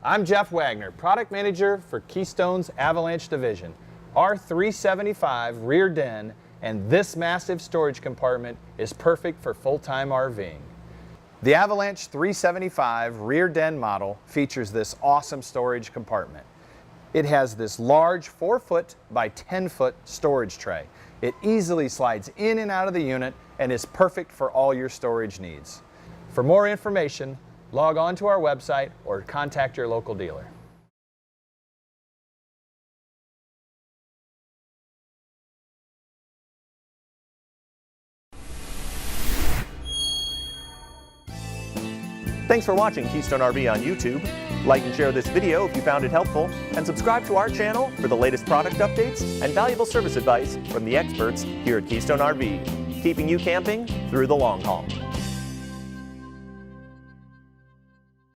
I'm Jeff Wagner, Product Manager for Keystone's Avalanche division. Our 375 rear den and this massive storage compartment is perfect for full-time RVing. The Avalanche 375 rear den model features this awesome storage compartment. It has this large 4-foot by 10-foot storage tray. It easily slides in and out of the unit and is perfect for all your storage needs. For more information, log on to our website or contact your local dealer. Thanks for watching Keystone RV on YouTube. Like and share this video if you found it helpful, and subscribe to our channel for the latest product updates and valuable service advice from the experts here at Keystone RV, keeping you camping through the long haul.